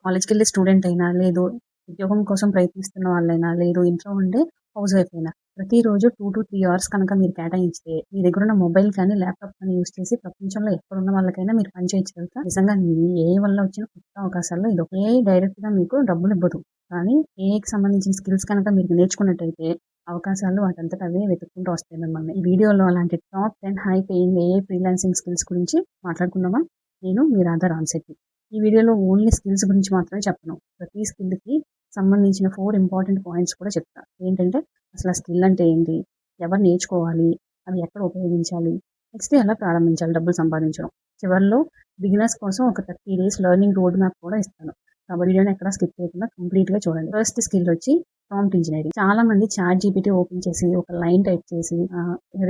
కాలేజ్‌కెళ్ళే student అయినా, లేదు ఉద్యోగం కోసం ప్రయత్నిస్తున్న వాళ్ళైనా, లేదు ఇంట్లో ఉండే హౌస్ వైఫ్ అయినా, ప్రతిరోజు 2-3 అవర్స్ కనుక మీరు కేటాయిస్తే, మీ దగ్గరున్న మొబైల్ కానీ, ల్యాప్‌టాప్ కానీ యూజ్ చేసి ప్రపంచంలో ఎక్కడున్న వాళ్ళకైనా మీరు పని చేయొచ్చు తెలుసా? నిజంగా ఈ ఏఐ వల్ల వచ్చిన కొత్త అవకాశాల్లో ఇదొకటి. ఏఐ డైరెక్ట్‌గా మీకు డబ్బులివ్వదు. కానీ ఏఐకి సంబంధించిన స్కిల్స్ కనుక మీరు నేర్చుకున్నట్టయితే, అవకాశాలు వాటంతట అవే వెతుక్కుంటూ వస్తాయి మిమ్మల్ని. ఈ వీడియోలో అలాంటి top 10 high paying AI freelancing skills గురించి మాట్లాడుకుందామా? నేను మీ రాధా రామ్‌శెట్టి. ఈ వీడియోలో ఓన్లీ స్కిల్స్ గురించి మాత్రమే చెప్పను. ప్రతి స్కిల్‌కి సంబంధించిన 4 ఇంపార్టెంట్ పాయింట్స్ కూడా చెప్తా. ఏంటంటే అసలు ఆ స్కిల్ అంటే ఏంటి? ఎవరు నేర్చుకోవాలి? అవి ఎక్కడ ఉపయోగించాలి? నెక్స్ట్ ఎలా ప్రారంభించాలి డబ్బులు సంపాదించడం? చివర్లో బిగినర్స్ కోసం ఒక 30 డేస్ లెర్నింగ్ రోడ్ మ్యాప్ కూడా ఇస్తాను. కాబట్టి వీడియోని ఎక్కడా స్కిప్ చేయకుండా కంప్లీట్‌గా చూడండి. ఫస్ట్ స్కిల్ వచ్చి ప్రాంప్ట్ ఇంజినీరింగ్. చాలా మంది చాట్ జీపీటీ ఓపెన్ చేసి ఒక లైన్ టైప్ చేసి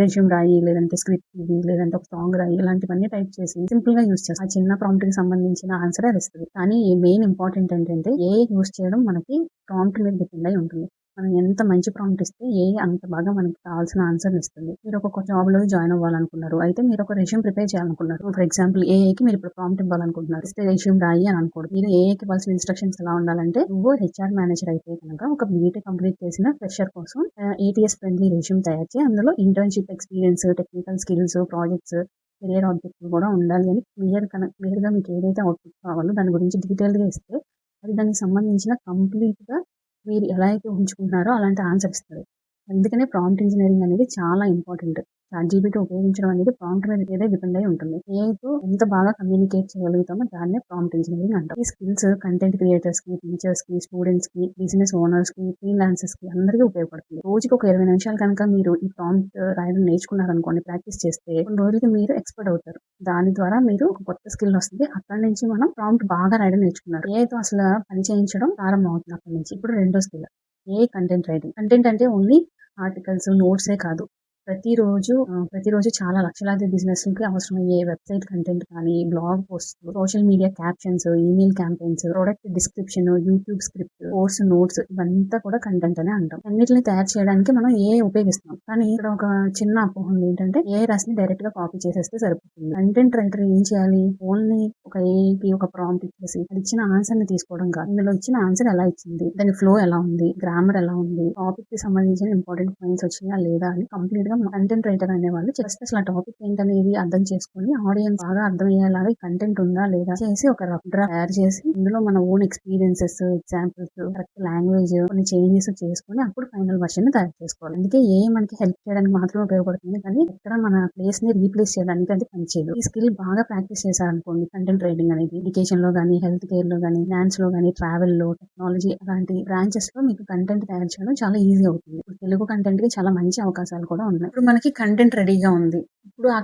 రెజ్యూమ్ రాయి, లేదంటే స్క్రిప్ట్ ఇది, లేదంటే ఒక సాంగ్ రాయి, ఇలాంటివన్నీ టైప్ చేసి సింపుల్ గా యూస్ చేస్తారు. ఆ చిన్న ప్రాంప్ట్ కి సంబంధించిన ఆన్సర్ అది ఇస్తుంది. కానీ మెయిన్ ఇంపార్టెంట్ ఏంటంటే ఏఐ యూస్ చేయడం మనకి ప్రాంప్ట్ మీద డిపెండ్ అయి ఉంటుంది. మనం ఎంత మంచి ప్రాంప్ట్ ఇస్తే ఏఐ అంత బాగా మనకి కావాల్సిన ఆన్సర్ ఇస్తుంది. మీరు ఒక జాబ్ లో జాయిన్ అవ్వాలనుకున్నారు, అయితే మీరు ఒక రెజ్యూమ్ ప్రిపేర్ చేయాలనుకున్నారు. ఫర్ ఎగ్జాంపుల్ ఏఐకి మీరు ఇప్పుడు ప్రాంప్ట్ ఇవ్వాలనుకుంటున్నారు, ఇస్తే రెజ్యూమ్ రాయి అని అనుకోండి. మీరు ఏఐకి ఇవ్వాల్సిన ఇన్స్ట్రక్షన్స్ ఎలా ఉండాలంటే, నువ్వు హెచ్ఆర్ మేనేజర్ అయితే కనుక ఒక బీటెక్ కంప్లీట్ చేసిన ఫ్రెషర్ కోసం ఏటీఎస్ ఫ్రెండ్లీ రెజ్యూమ్ తయారు చేయి. అందులో internship experience, technical skills, projects, career objective కూడా ఉండాలి అని క్లియర్గా మీకు ఏదైతే అవుట్పుట్ కావాలో దాని గురించి డీటెయిల్గా ఇస్తే, అది దానికి సంబంధించిన కంప్లీట్గా మీరు ఎలా అయితే ఉంచుకుంటున్నారో అలాంటి ఆన్సర్ ఇస్తుంది. అందుకనే ప్రాంప్ట్ ఇంజనీరింగ్ అనేది చాలా ఇంపార్టెంట్. చాట్ జీపీటీ ఉపయోగించడం అనేది ప్రాంప్ట్ మీద డిపెండ్ అయి ఉంటుంది. ఏఐతో ఎంత బాగా కమ్యూనికేట్ చేయగలుగుతామో దాన్నే ప్రాంప్ట్ ఇంజనీరింగ్ అంటాం. ఈ స్కిల్స్ కంటెంట్ క్రియేటర్స్ కి, టీచర్స్ కి, స్టూడెంట్స్ కి, బిజినెస్ ఓనర్స్ కి, ఫ్రీలాన్సర్స్ కి అందరికీ ఉపయోగపడుతుంది. రోజుకి ఒక 20 నిమిషాలు కనుక మీరు ఈ ప్రాంప్ట్ రాయడం నేర్చుకున్నారనుకోండి, ప్రాక్టీస్ చేస్తే కొన్ని రోజులకి మీరు ఎక్స్పర్ట్ అవుతారు. దాని ద్వారా మీరు ఒక కొత్త స్కిల్ వస్తుంది. అక్కడి నుంచి మనం ప్రాంప్ట్ బాగా రాయడం నేర్చుకున్నారు. ఏఐతో అసలు పని చేయించడం ప్రారంభం అవుతుంది అక్కడి నుంచి. ఇప్పుడు రెండో skill AI content writing. Content అంటే ఓన్లీ ఆర్టికల్స్, నోట్సే కాదు. ప్రతిరోజు చాలా లక్షలాది బిజినెస్‌లకి అవసరమయ్యే వెబ్‌సైట్ కంటెంట్ కానీ, బ్లాగ్ పోస్ట్‌లు, social media captions, email campaigns, product description, YouTube script, course notes, ఇవంతా కూడా కంటెంట్ అనే అంటాం. అన్నిటిని తయారు చేయడానికి మనం ఏఐ ఉపయోగిస్తాం. కానీ ఇక్కడ ఒక చిన్న అపోహ ఉంది. ఏంటంటే ఏఐ రాసింది డైరెక్ట్ గా కాపీ చేసేస్తే సరిపోతుంది. కంటెంట్ రైటర్ ఏం చేయాలి? ఓన్లీ ఒక ఏఐకి ఒక ప్రాంప్ట్ ఇచ్చేసి అది ఇచ్చిన ఆన్సర్ ని తీసుకోవడం కాదు. ఇందులో ఇచ్చిన ఆన్సర్ ఎలా ఇచ్చింది, దాని ఫ్లో ఎలా ఉంది, గ్రామర్ ఎలా ఉంది, టాపిక్ కి సంబంధించిన ఇంపార్టెంట్ పాయింట్స్ వచ్చినాయా లేదా అని కంప్లీట్ గా కంటెంట్ రైటర్ అనే వాళ్ళు జస్ట్ అసలు ఆ టాపిక్ ఏంటనేది అర్థం చేసుకుని ఆడియన్స్ బాగా అర్థమయ్యేలాగా ఈ కంటెంట్ ఉందా లేదా చేసి ఒక రఫ్ డ్రాఫ్ట్ తయారు చేసి ఇందులో మన own experiences, examples, correct language, కొన్ని చేంజెస్ చేసుకుని అప్పుడు ఫైనల్ వర్షన్ ని తయారు చేసుకోవాలి. అందుకే ఏ మనకి హెల్ప్ చేయడానికి మాత్రమే ఉపయోగపడుతుంది, కానీ ఎక్కడ మన ప్లేస్ ని రీప్లేస్ చేయడానికి అది పనిచేయదు. ఈ స్కిల్ బాగా ప్రాక్టీస్ చేశారనుకోండి, కంటెంట్ రైటింగ్ అనేది ఎడ్యుకేషన్ లో కానీ, హెల్త్ కేర్ లో కానీ, ఫైనాన్స్ లో కానీ, ట్రావెల్ లో, టెక్నాలజీ అలాంటి బ్రాంచెస్ లో మీకు కంటెంట్ తయారు చేయడం చాలా ఈజీ అవుతుంది. ఇప్పుడు తెలుగు కంటెంట్ కి చాలా మంచి అవకాశాలు కూడా ఉన్నాయి. ఇప్పుడు మనకి కంటెంట్ రెడీగా ఉంది. ఇప్పుడు ఆ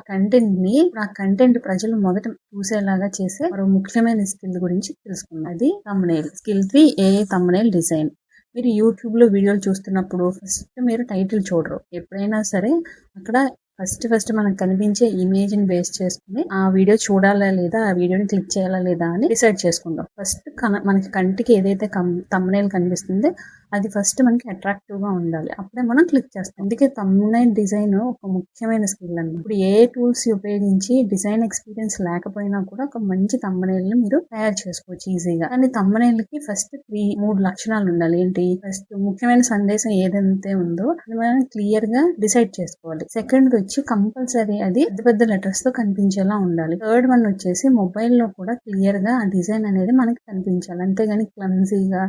కంటెంట్ ప్రజలు మొదట చూసేలాగా చేసే మరో ముఖ్యమైన స్కిల్ గురించి తెలుసుకుందాం. అది thumbnail. Skill 3 AI thumbnail design. మీరు యూట్యూబ్ లో వీడియోలు చూస్తున్నప్పుడు ఫస్ట్ మీరు టైటిల్ చూడరు. ఎప్పుడైనా సరే అక్కడ ఫస్ట్ మనకు కనిపించే ఇమేజ్ ని బేస్ చేసుకుని ఆ వీడియో చూడాలా లేదా, ఆ వీడియోని క్లిక్ చేయాలా లేదా అని డిసైడ్ చేసుకుందాం. ఫస్ట్ మనకి కంటికి ఏదైతే థంబ్నెయిల్ కనిపిస్తుందో అది ఫస్ట్ మనకి అట్రాక్టివ్ గా ఉండాలి. అప్పుడే మనం క్లిక్ చేస్తాం. అందుకే థంబ్నెయిల్ డిజైన్ ఒక ముఖ్యమైన స్కిల్ అన్నమాట. ఇప్పుడు ఏ టూల్స్ ఉపయోగించి డిజైన్ ఎక్స్పీరియన్స్ లేకపోయినా కూడా ఒక మంచి థంబ్నెయిల్ ని మీరు తయారు చేసుకోవచ్చు ఈజీగా. కానీ థంబ్నెయిల్ కి ఫస్ట్ 3 లక్షణాలు ఉండాలి. ఏంటి? ఫస్ట్ ముఖ్యమైన సందేశం ఏదైతే ఉందో అది మనం క్లియర్ గా డిసైడ్ చేసుకోవాలి. సెకండ్ వచ్చి కంపల్సరీ అది పెద్ద పెద్ద లెటర్స్ తో కనిపించేలా ఉండాలి. థర్డ్ వన్ వచ్చేసి మొబైల్ లో కూడా క్లియర్ గా ఆ డిజైన్ అనేది మనకి కనిపించాలి. అంతేగాని క్లమ్జీగా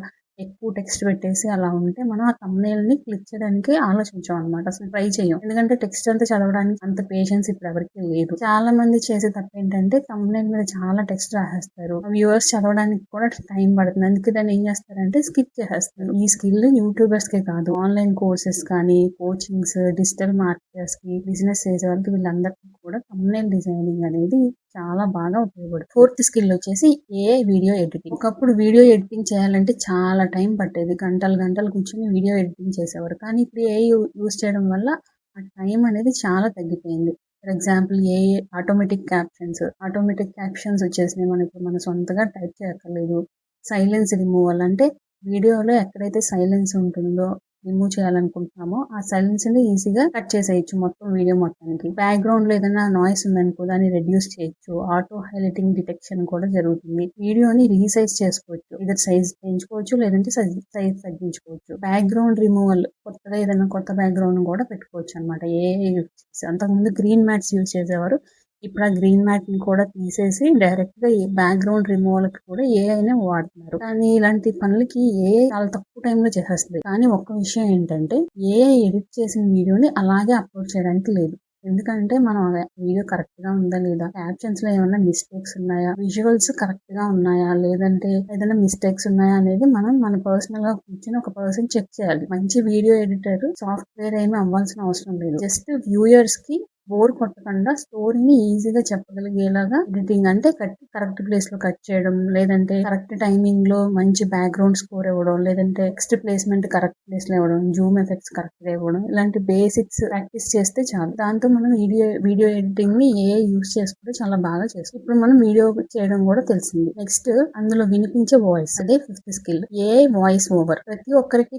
ఎక్కువ టెక్స్ట్ పెట్టేసి అలా ఉంటే మనం ఆ థంబ్నెయిల్ ని క్లిక్ చేయడానికి ఆలోచించాం అనమాట. అసలు ట్రై చేయం. ఎందుకంటే టెక్స్ట్ అంతా చదవడానికి అంత పేషెన్స్ ఇప్పుడు ఎవరికి లేదు. చాలా మంది చేసే తప్పు ఏంటంటే థంబ్నెయిల్ మీద చాలా టెక్స్ట్ రాసేస్తారు. వ్యూవర్స్ చదవడానికి కూడా టైం పడుతుంది. అందుకే దాన్ని ఏం చేస్తారంటే స్కిప్ చేసేస్తారు. ఈ స్కిల్ యూట్యూబర్స్ కే కాదు, ఆన్లైన్ కోర్సెస్ కానీ, కోచింగ్స్, డిజిటల్ మార్కెటర్స్ కి, బిజినెస్ చేసే వాళ్ళకి, వీళ్ళందరికీ కూడా థంబ్నెయిల్ డిజైనింగ్ అనేది చాలా బాగా ఉపయోగపడుతుంది. ఫోర్త్ స్కిల్ వచ్చేసి ఏఐ వీడియో ఎడిటింగ్. ఒకప్పుడు వీడియో ఎడిటింగ్ చేయాలంటే చాలా టైం పట్టేది. గంటలు కూర్చొని వీడియో ఎడిటింగ్ చేసేవారు. కానీ ఇప్పుడు ఏఐ యూస్ చేయడం వల్ల ఆ టైం అనేది చాలా తగ్గిపోయింది. For example AI automatic captions వచ్చేసినాయి. మనకి మన సొంతగా టైప్ చేయక్కర్లేదు. సైలెన్స్ రిమూవల్ అంటే వీడియోలో ఎక్కడైతే సైలెన్స్ ఉంటుందో రిమూవ్ చేయాలనుకుంటున్నామో ఆ సైలెన్స్ ని ఈజీగా కట్ చేసేయచ్చు మొత్తం వీడియో మొత్తానికి. బ్యాక్గ్రౌండ్ లో ఏదైనా నాయిస్ ఉందనుకో దాన్ని రెడ్యూస్ చేయొచ్చు. ఆటో హైలైటింగ్ డిటెక్షన్ కూడా జరుగుతుంది. వీడియోని రీసైజ్ చేసుకోవచ్చు. ఇది సైజ్ పెంచుకోవచ్చు లేదంటే సైజ్ తగ్గించుకోవచ్చు. బ్యాక్గ్రౌండ్ రిమూవల్ కొత్తగా ఏదైనా కొత్త బ్యాక్గ్రౌండ్ కూడా పెట్టుకోవచ్చు అనమాట. అంతకుముందు గ్రీన్ మ్యాట్స్ యూజ్ చేసేవారు. ఇప్పుడు ఆ గ్రీన్ మ్యాట్ ని కూడా తీసేసి డైరెక్ట్ గా బ్యాక్గ్రౌండ్ రిమూవల్ కి కూడా ఏఐనే వాడుతున్నారు. కానీ ఇలాంటి పనులకి ఏఐ చాలా తక్కువ టైంలో చేసేస్తుంది. కానీ ఒక్క విషయం ఏంటంటే ఏఐ ఎడిట్ చేసిన వీడియోని అలాగే అప్లోడ్ చేయడానికి లేదు. ఎందుకంటే మనం వీడియో కరెక్ట్ గా ఉందా లేదా, క్యాప్షన్స్ లో ఏమైనా మిస్టేక్స్ ఉన్నాయా, విజువల్స్ కరెక్ట్ గా ఉన్నాయా, లేదంటే ఏదైనా మిస్టేక్స్ ఉన్నాయా అనేది మనం మన పర్సనల్ గా కూర్చొని ఒక పర్సన్ చెక్ చేయాలి. మంచి వీడియో ఎడిటర్ సాఫ్ట్వేర్ ఏమీ అవ్వాల్సిన అవసరం లేదు. జస్ట్ వ్యూయర్స్ కి బోర్ కొట్టకుండా స్టోరీని ఈజీగా చెప్పగలిగేలాగా ఎడిటింగ్ అంటే కరెక్ట్ ప్లేస్ లో కట్ చేయడం, లేదంటే కరెక్ట్ టైమింగ్ లో మంచి బ్యాక్గ్రౌండ్ స్కోర్ ఇవ్వడం, లేదంటే టెక్స్ట్ ప్లేస్మెంట్ కరెక్ట్ ప్లేస్ లో ఇవ్వడం, జూమ్ ఎఫెక్ట్స్ కరెక్ట్ గా ఇవ్వడం, ఇలాంటి బేసిక్స్ ప్రాక్టీస్ చేస్తే చాలు. దాంతో మనం వీడియో ఎడిటింగ్ ని ఏ యూస్ చేసుకుంటే చాలా బాగా చేస్తాం. ఇప్పుడు మనం వీడియో చేయడం కూడా తెలిసింది. నెక్స్ట్ అందులో వినిపించే వాయిస్, అదే ఫిఫ్త్ స్కిల్, ఏ వాయిస్ ఓవర్. ప్రతి ఒక్కరికి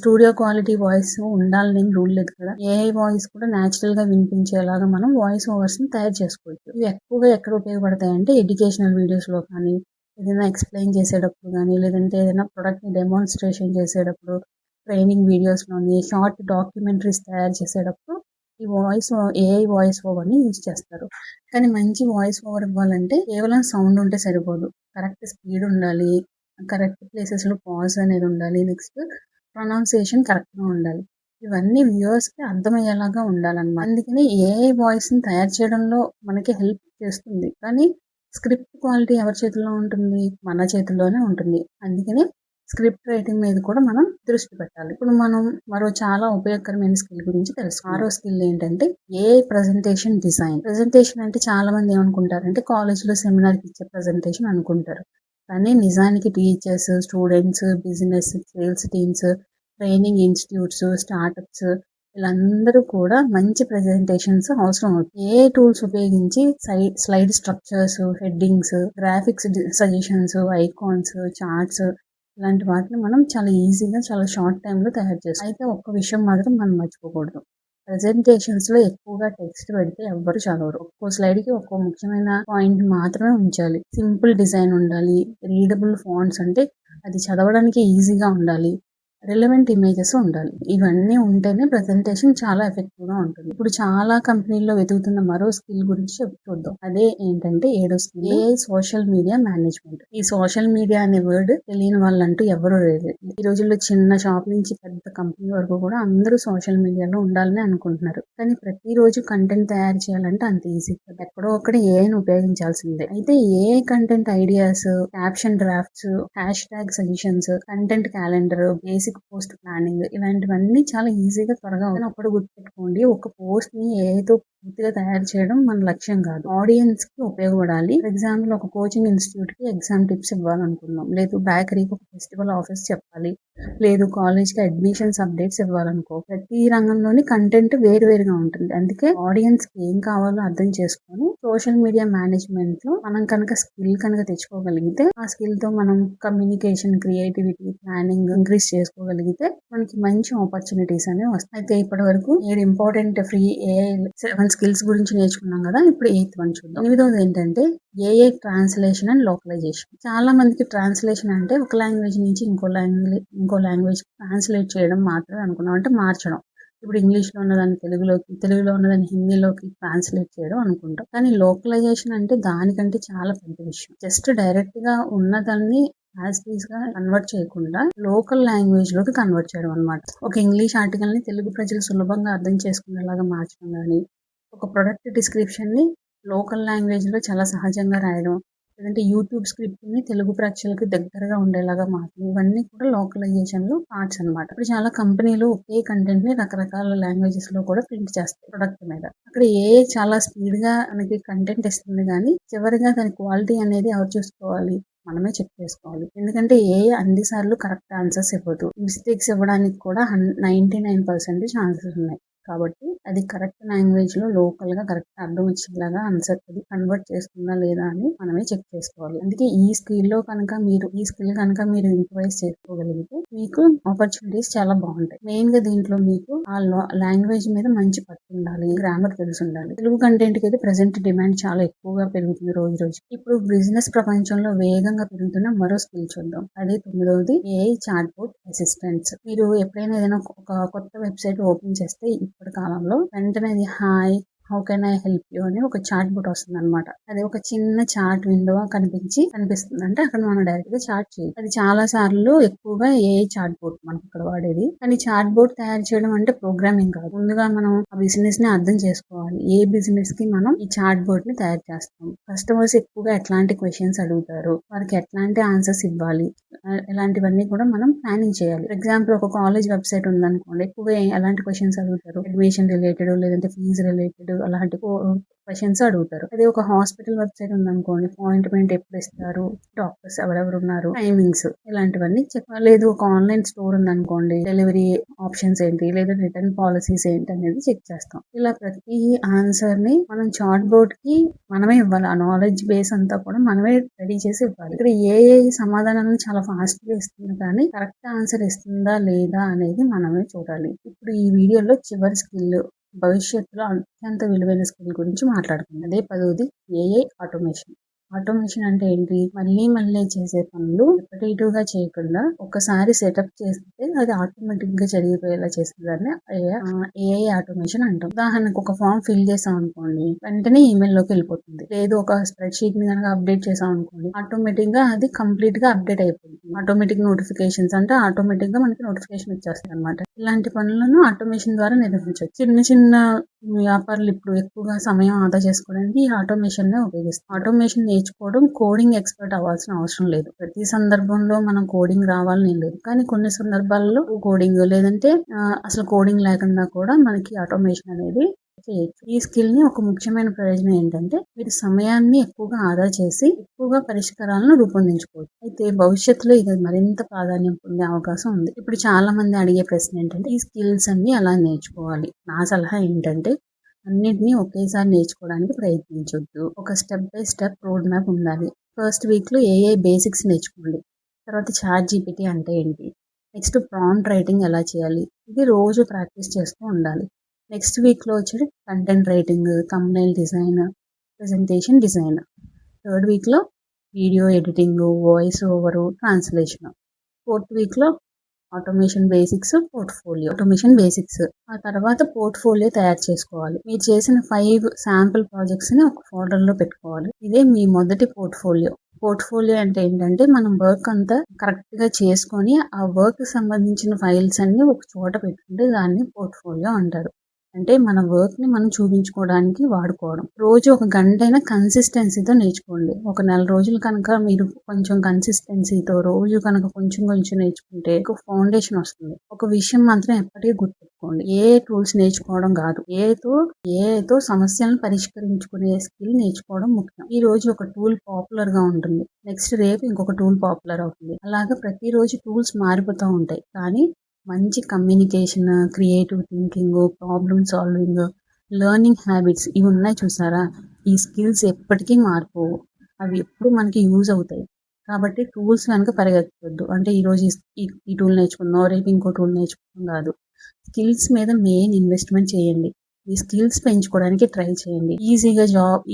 స్టూడియో క్వాలిటీ వాయిస్ ఉండాలని రూల్ లేదు కదా. ఏ వాయిస్ కూడా న్యాచురల్ గా వినిపించేలాగా మనం వాయిస్ ఓవర్స్ ని తయారు చేసుకోవచ్చు. ఇవి ఎక్కువగా ఎక్కడ ఉపయోగపడతాయి అంటే ఎడ్యుకేషనల్ వీడియోస్ లో కానీ, ఏదైనా ఎక్స్ప్లెయిన్ చేసేటప్పుడు కానీ, లేదంటే ఏదైనా ప్రొడక్ట్ ని డెమాన్స్ట్రేషన్ చేసేటప్పుడు, ట్రైనింగ్ వీడియోస్ లోని, షార్ట్ డాక్యుమెంటరీస్ తయారు చేసేటప్పుడు ఈ ఏఐ వాయిస్ ఓవర్ ని యూజ్ చేస్తారు. కానీ మంచి వాయిస్ ఓవర్ ఇవ్వాలంటే కేవలం సౌండ్ ఉంటే సరిపోదు. కరెక్ట్ స్పీడ్ ఉండాలి, కరెక్ట్ ప్లేసెస్ లో పాజ్ అనేది ఉండాలి, నెక్స్ట్ ప్రొనౌన్సియేషన్ కరెక్ట్ గా ఉండాలి. ఇవన్నీ వ్యూవర్స్ కి అర్థమయ్యేలాగా ఉండాలన్నమాట. అందుకని ఏఐ వాయిస్ ని తయారు చేయడంలో మనకి హెల్ప్ చేస్తుంది. కానీ స్క్రిప్ట్ క్వాలిటీ ఎవరి చేతిలో ఉంటుంది? మన చేతిలోనే ఉంటుంది. అందుకని స్క్రిప్ట్ రైటింగ్ మీద కూడా మనం దృష్టి పెట్టాలి. ఇప్పుడు మనం మరో చాలా ఉపయోగకరమైన స్కిల్ గురించి తెలుసుకుందాం. 6వ స్కిల్ ఏంటంటే ఏఐ ప్రెజెంటేషన్ డిజైన్. ప్రెజెంటేషన్ అంటే చాలా మంది ఏమనుకుంటారంటే కాలేజ్ లో సెమినార్ కి ఇచ్చే ప్రెజెంటేషన్ అనుకుంటారు. కానీ నిజానికి teachers, students, business, sales teams, training institutes, startups వీళ్ళందరూ కూడా మంచి ప్రెజెంటేషన్స్ అవసరం అవుతుంది. ఏ టూల్స్ ఉపయోగించి slide structures, headings, graphics suggestions, icons, charts ఇలాంటి వాటిని మనం చాలా ఈజీగా చాలా షార్ట్ టైంలో తయారు చేస్తాం. అయితే ఒక్క విషయం మాత్రం మనం మర్చిపోకూడదు. ప్రెజెంటేషన్స్ లో ఎక్కువగా టెక్స్ట్ పెడితే ఎవ్వరు చదవరు. ఒక్కో స్లైడ్ కి ఒక్కో ముఖ్యమైన పాయింట్ మాత్రమే ఉంచాలి. సింపుల్ డిజైన్ ఉండాలి. రీడబుల్ ఫాంట్స్ అంటే అది చదవడానికి ఈజీగా ఉండాలి. రిలవెంట్ ఇమేజెస్ ఉండాలి. ఇవన్నీ ఉంటేనే ప్రెజెంటేషన్ చాలా ఎఫెక్టివ్ గా ఉంటుంది. ఇప్పుడు చాలా కంపెనీల్లో వెతుకుతున్న మరో స్కిల్ గురించి చూద్దాం. అదే ఏంటంటే 7వ skill, AI social media management. ఈ సోషల్ మీడియా అనే వర్డ్ తెలియని వాళ్ళంటూ ఎవరూ లేదు. ఈ రోజుల్లో చిన్న షాప్ నుంచి పెద్ద కంపెనీ వరకు కూడా అందరూ సోషల్ మీడియాలో ఉండాలని అనుకుంటున్నారు. కానీ ప్రతిరోజు కంటెంట్ తయారు చేయాలంటే అంత ఈజీ కాదు. ఎక్కడో అక్కడ ఏఐని ఉపయోగించాల్సిందే. అయితే AI content ideas, caption drafts, hash tag suggestions, content calendar, basic post planning ఇలాంటివన్నీ చాలా ఈజీగా త్వరగా ఒకటి గుర్తుపెట్టుకోండి. ఒక పోస్ట్ ని ఏఐతో పూర్తిగా తయారు చేయడం మన లక్ష్యం కాదు. ఆడియన్స్ కి ఉపయోగపడాలి. ఫర్ ఎగ్జాంపుల్ ఒక కోచింగ్ ఇన్స్టిట్యూట్ కి ఎగ్జామ్ టిప్స్ ఇవ్వాలనుకున్నాం, లేదు బేకరీకి ఒక ఫెస్టివల్ ఆఫర్స్ చెప్పాలి, లేదు కాలేజ్ కి అడ్మిషన్స్ అప్డేట్స్ ఇవ్వాలనుకో. ప్రతి రంగంలోని కంటెంట్ వేరువేరుగా ఉంటుంది. అందుకే ఆడియన్స్ కి ఏం కావాలో అర్థం చేసుకొని సోషల్ మీడియా మేనేజ్మెంట్ లో మనం కనుక స్కిల్ కనుక తెచ్చుకోగలిగితే, ఆ స్కిల్ తో మనం కమ్యూనికేషన్, క్రియేటివిటీ, ప్లానింగ్ ఇంక్రీజ్ చేసుకోగలిగితే మనకి మంచి ఆపర్చునిటీస్ అనేవి వస్తాయి. అయితే ఇప్పటి వరకు 7 ఇంపార్టెంట్ ఫ్రీ ఏఐ 7 స్కిల్స్ గురించి నేర్చుకున్నాం కదా. ఇప్పుడు 8th వన్ చూద్దాం. 8వది ఏంటంటే ఏఐ ట్రాన్స్లేషన్ అండ్ లోకలైజేషన్. చాలా మందికి ట్రాన్స్లేషన్ అంటే ఒక లాంగ్వేజ్ నుంచి ఇంకో లాంగ్వేజ్ ట్రాన్స్లేట్ చేయడం మాత్రమే అనుకున్నాం, అంటే మార్చడం. ఇప్పుడు ఇంగ్లీష్ లో ఉన్నదాన్ని తెలుగులోకి, తెలుగులో ఉన్నదాన్ని హిందీలోకి ట్రాన్స్లేట్ చేయడం అనుకుంటాం. కానీ లోకలైజేషన్ అంటే దానికంటే చాలా పెద్ద విషయం. జస్ట్ డైరెక్ట్ గా ఉన్నదాన్ని యాజ్ టీజ్ గా కన్వర్ట్ చేయకుండా లోకల్ లాంగ్వేజ్ లోకి కన్వర్ట్ చేయడం అనమాట. ఒక ఇంగ్లీష్ ఆర్టికల్ ని తెలుగు ప్రజలు సులభంగా అర్థం చేసుకునేలాగా మార్చడం కానీ, ఒక ప్రొడక్ట్ డిస్క్రిప్షన్ ని లోకల్ లాంగ్వేజ్ లో చాలా సహజంగా రాయడం, లేదంటే యూట్యూబ్ స్క్రిప్ట్ ని తెలుగు ప్రేక్షకులకు దగ్గరగా ఉండేలాగా మార్చడం, ఇవన్నీ కూడా లోకలైజేషన్ లో పార్ట్స్ అనమాట. ఇప్పుడు చాలా కంపెనీలు ఒకే కంటెంట్ ని రకరకాల లాంగ్వేజెస్ లో కూడా ప్రింట్ చేస్తాయి ప్రొడక్ట్ మీద. అక్కడ చాలా స్పీడ్ గా మనకి కంటెంట్ ఇస్తుంది, కానీ చివరిగా దాని క్వాలిటీ అనేది ఎవరు చూసుకోవాలి? మనమే చెక్ చేసుకోవాలి. ఎందుకంటే అన్నిసార్లు కరెక్ట్ ఆన్సర్స్ ఇవ్వదు. మిస్టేక్స్ ఇవ్వడానికి కూడా 99% ఛాన్సెస్ ఉన్నాయి. కాబట్టి అది కరెక్ట్ లాంగ్వేజ్లో లోకల్గా కరెక్ట్ అర్థం వచ్చేలాగా ఆన్సర్ అది కన్వర్ట్ చేస్తుందా లేదా అని మనమే చెక్ చేసుకోవాలి. అందుకే ఈ స్కిల్ కనుక మీరు ఇంప్రూవైజ్ చేసుకోగలిగితే మీకు ఆపర్చునిటీస్ చాలా బాగుంటాయి. మెయిన్ గా దీంట్లో మీకు ఆ లాంగ్వేజ్ మీద మంచి పట్టు ఉండాలి, గ్రామర్ తెలిసి ఉండాలి. తెలుగు కంటెంట్ కి అయితే ప్రెసెంట్ డిమాండ్ చాలా ఎక్కువగా పెరుగుతుంది రోజు రోజు. ఇప్పుడు బిజినెస్ ప్రపంచంలో వేగంగా పెరుగుతున్న మరో స్కిల్ చూద్దాం. అదే 9వది ఏఐ చాట్ బోట్ అసిస్టెంట్స్. మీరు ఎప్పుడైనా ఏదైనా ఒక కొత్త వెబ్సైట్ ఓపెన్ చేస్తే ఇప్పటి కాలంలో వెంటనే అది hi how can I help you అని ఒక చాట్ బోట్ వస్తుంది అనమాట. అది ఒక చిన్న చాట్ విండో కనిపిస్తుంది. అంటే అక్కడ మనం డైరెక్ట్ గా చాట్ చేయాలి. అది చాలా సార్లు ఎక్కువగా ఏఐ చాట్ బోట్ మనకి ఇక్కడ వాడేది. కానీ చాట్ బోట్ తయారు చేయడం అంటే ప్రోగ్రామింగ్ కాదు. ముందుగా మనం ఆ బిజినెస్ ని అర్థం చేసుకోవాలి. ఏ బిజినెస్ కి మనం ఈ చాట్ బోట్ ని తయారు చేస్తాం, కస్టమర్స్ ఎక్కువగా ఎట్లాంటి క్వశ్చన్స్ అడుగుతారు, వారికి ఎట్లాంటి ఆన్సర్స్ ఇవ్వాలి, ఇలాంటివన్నీ కూడా మనం ప్లానింగ్ చేయాలి. ఫర్ ఎగ్జాంపుల్ ఒక కాలేజ్ వెబ్సైట్ ఉందనుకోండి, ఎక్కువగా ఎలాంటి క్వశ్చన్స్ అడుగుతారు, అడ్మిషన్ రిలేటెడ్ లేదంటే ఫీజు రిలేటెడ్ అలాంటి క్వశ్చన్స్ అడుగుతారు. అదే ఒక హాస్పిటల్ వెబ్సైట్ ఉందనుకోండి, అపాయింట్మెంట్ ఎప్పుడు ఇస్తారు, డాక్టర్స్ ఎవరెవరు ఉన్నారు, టైమింగ్స్, ఇలాంటివన్నీ చెప్పాలి. లేదు ఒక ఆన్లైన్ స్టోర్ ఉందనుకోండి, డెలివరీ ఆప్షన్స్ ఏంటి లేదా రిటర్న్ పాలసీస్ ఏంటి అనేది చెక్ చేస్తాం. ఇలా ప్రతి ఆన్సర్ ని మనం చాట్ బోర్డ్ కి మనమే ఇవ్వాలి. ఆ నాలెడ్జ్ బేస్ అంతా కూడా మనమే రెడీ చేసి ఇవ్వాలి. ఇక్కడ ఏఐ సమాధానాలను చాలా ఫాస్ట్ గా ఇస్తుంది, కానీ కరెక్ట్ ఆన్సర్ ఇస్తుందా లేదా అనేది మనమే చూడాలి. ఇప్పుడు ఈ వీడియోలో చివరి స్కిల్, భవిష్యత్తులో అత్యంత విలువైన స్కిల్ గురించి మాట్లాడుకుందాం. అదే 10వది ఏఐ ఆటోమేషన్. ఆటోమేషన్ అంటే ఏంటి? మళ్ళీ చేసే పనులు రిపిటేటివ్గా చేయకుండా ఒకసారి సెటప్ చేస్తే అది ఆటోమేటిక్ గా జరిగిపోయేలా చేసేదాన్ని ఏఐ ఆటోమేషన్ అంటాం. ఉదాహరణకు ఒక ఫామ్ ఫిల్ చేసాం అనుకోండి, వెంటనే ఈమెయిల్ లోకి వెళ్ళిపోతుంది. లేదు ఒక స్ప్రెడ్ షీట్ ని కనుక అప్డేట్ చేసాం అనుకోండి, ఆటోమేటిక్ గా అది కంప్లీట్ గా అప్డేట్ అయిపోతుంది. ఆటోమేటిక్ నోటిఫికేషన్స్ అంటే ఆటోమేటిక్ గా మనకి నోటిఫికేషన్ వచ్చేస్తుంది అనమాట. ఇలాంటి పనులను ఆటోమేషన్ ద్వారా నిర్వహించవచ్చు. చిన్న చిన్న వ్యాపారులు ఇప్పుడు ఎక్కువగా సమయం ఆదా చేసుకోవడానికి ఈ ఆటోమేషన్ నే ఉపయోగిస్తారు. ఆటోమేషన్ నేర్చుకోవడం కోడింగ్ ఎక్స్పర్ట్ అవ్వాల్సిన అవసరం లేదు. ప్రతి సందర్భంలో మనం కోడింగ్ రావాలని లేదు, కానీ కొన్ని సందర్భాల్లో కోడింగ్ లేదంటే అసలు కోడింగ్ లేకుండా కూడా మనకి ఆటోమేషన్ అనేది చేయొచ్చు. ఈ స్కిల్ ని ఒక ముఖ్యమైన ప్రయోజనం ఏంటంటే మీరు సమయాన్ని ఎక్కువగా ఆదా చేసి ఎక్కువగా పరిష్కారాలను రూపొందించుకోవచ్చు. అయితే భవిష్యత్తులో ఇది మరింత ప్రాధాన్యం పొందే అవకాశం ఉంది. ఇప్పుడు చాలా మంది అడిగే ప్రశ్న ఏంటంటే ఈ స్కిల్స్ అన్ని ఎలా నేర్చుకోవాలి? నా సలహా ఏంటంటే అన్నిటినీ ఒకేసారి నేర్చుకోవడానికి ప్రయత్నించొద్దు. ఒక step by step road map ఉండాలి. ఫస్ట్ వీక్ లో ఏఐ బేసిక్స్ నేర్చుకోండి. తర్వాత చాట్ జీపీటీ అంటే ఏంటి, నెక్స్ట్ ప్రాంప్ట్ రైటింగ్ ఎలా చేయాలి, ఇది రోజు ప్రాక్టీస్ చేస్తూ ఉండాలి. నెక్స్ట్ వీక్లో వచ్చి content writing, thumbnail design, presentation design. Third వీక్లో video editing, voice over, translation. Fourth వీక్లో ఆటోమేషన్ బేసిక్స్, ఆ తర్వాత పోర్ట్ఫోలియో తయారు చేసుకోవాలి. మీరు చేసిన 5 శాంపుల్ ప్రాజెక్ట్స్ ని ఒక ఫోల్డర్ లో పెట్టుకోవాలి. ఇదే మీ మొదటి పోర్ట్ఫోలియో. పోర్ట్ఫోలియో అంటే ఏంటంటే మనం వర్క్ అంతా కరెక్ట్ గా చేసుకొని ఆ వర్క్ సంబంధించిన ఫైల్స్ అన్ని ఒక చోట పెట్టుకుంటే దాన్ని పోర్ట్ఫోలియో అంటారు. అంటే మన వర్క్ ని మనం చూపించుకోవడానికి వాడుకోవడం. రోజు ఒక గంటైనా కన్సిస్టెన్సీతో నేర్చుకోండి. ఒక నెల రోజులు కనుక మీరు కొంచెం కన్సిస్టెన్సీతో రోజు కనుక కొంచెం నేర్చుకుంటే ఒక ఫౌండేషన్ వస్తుంది. ఒక విషయం మాత్రం ఎప్పటికీ గుర్తుపెట్టుకోండి, ఏ టూల్స్ నేర్చుకోవడం కాదు, ఏతో సమస్యలను పరిష్కరించుకునే స్కిల్ నేర్చుకోవడం ముఖ్యం. ఈ రోజు ఒక టూల్ పాపులర్ గా ఉంటుంది, నెక్స్ట్ రేపు ఇంకొక టూల్ పాపులర్ అవుతుంది. అలాగా ప్రతిరోజు టూల్స్ మారిపోతూ ఉంటాయి, కానీ మంచి communication, creative thinking, problem solving, learning habits ఇవి ఉన్నాయి చూసారా, ఈ స్కిల్స్ ఎప్పటికీ మారిపోవు. అవి ఎప్పుడు మనకి యూజ్ అవుతాయి. కాబట్టి టూల్స్ కనుక పరిగెత్తవద్దు. అంటే ఈరోజు ఈ టూల్ నేర్చుకుందాం, రేపు ఇంకో టూల్ నేర్చుకుందాం కాదు. స్కిల్స్ మీద మెయిన్ ఇన్వెస్ట్మెంట్ చేయండి. ఈ స్కిల్స్ పెంచుకోవడానికి ట్రై చేయండి.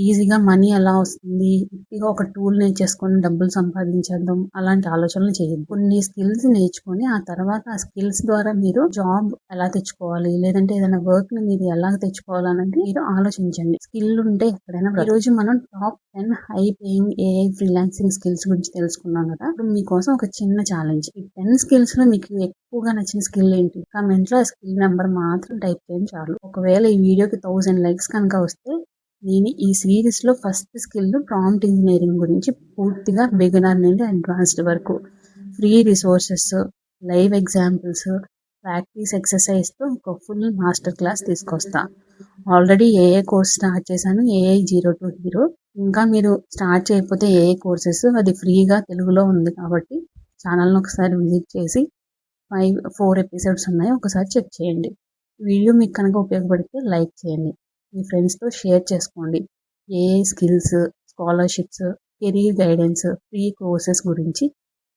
ఈజీగా మనీ ఎలా వస్తుంది, ఇదిగా ఒక టూల్ నేర్చేసుకొని డబ్బులు సంపాదించేద్దాం అలాంటి ఆలోచనలు చేయండి. కొన్ని స్కిల్స్ నేర్చుకొని ఆ తర్వాత ఆ స్కిల్స్ ద్వారా మీరు జాబ్ ఎలా తెచ్చుకోవాలి, లేదంటే ఏదైనా వర్క్ ని మీరు ఎలా తెచ్చుకోవాలనేది మీరు ఆలోచించండి. స్కిల్ ఉంటే ఎక్కడైనా. ఈ రోజు మనం top 10 high paying AI freelancing skills గురించి తెలుసుకున్నాం కదా. ఇప్పుడు మీకోసం ఒక చిన్న ఛాలెంజ్. ఈ 10 స్కిల్స్ లో మీకు ఎక్కువగా నచ్చిన స్కిల్ ఏంటి? కామెంట్ లో ఆ స్కిల్ నెంబర్ మాత్రం టైప్ చేయండి చాలు. ఒకవేళ ఈ వీడియోకి 1000 లైక్స్ కనుక వస్తే నేను ఈ సిరీస్ లో ఫస్ట్ స్కిల్ ప్రాంప్ట్ ఇంజనీరింగ్ గురించి పూర్తిగా బిగినర్ నుండి అడ్వాన్స్డ్ వరకు free resources, live examples, practice exercise తో ఒక ఫుల్ మాస్టర్ క్లాస్ తీసుకొస్తా. ఆల్రెడీ ఏఏ కోర్స్ స్టార్ట్ చేశాను, ఏఐ 0 to Hero. ఇంకా మీరు స్టార్ట్ చేయకపోతే ఏఏ కోర్సెస్ అది ఫ్రీగా తెలుగులో ఉంది కాబట్టి ఛానల్ని ఒకసారి విజిట్ చేసి 4 ఎపిసోడ్స్ ఉన్నాయి, ఒకసారి చెక్ చేయండి. వీడియో మీకు కనుక ఉపయోగపడితే లైక్ చేయండి. మీ ఫ్రెండ్స్తో షేర్ చేసుకోండి. AI skills, scholarships, career guidance, free courses గురించి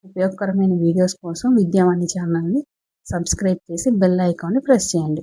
ఉపయోగకరమైన వీడియోస్ కోసం విద్యావాణి ఛానల్ని సబ్స్క్రైబ్ చేసి బెల్ ఐకాన్ని ప్రెస్ చేయండి.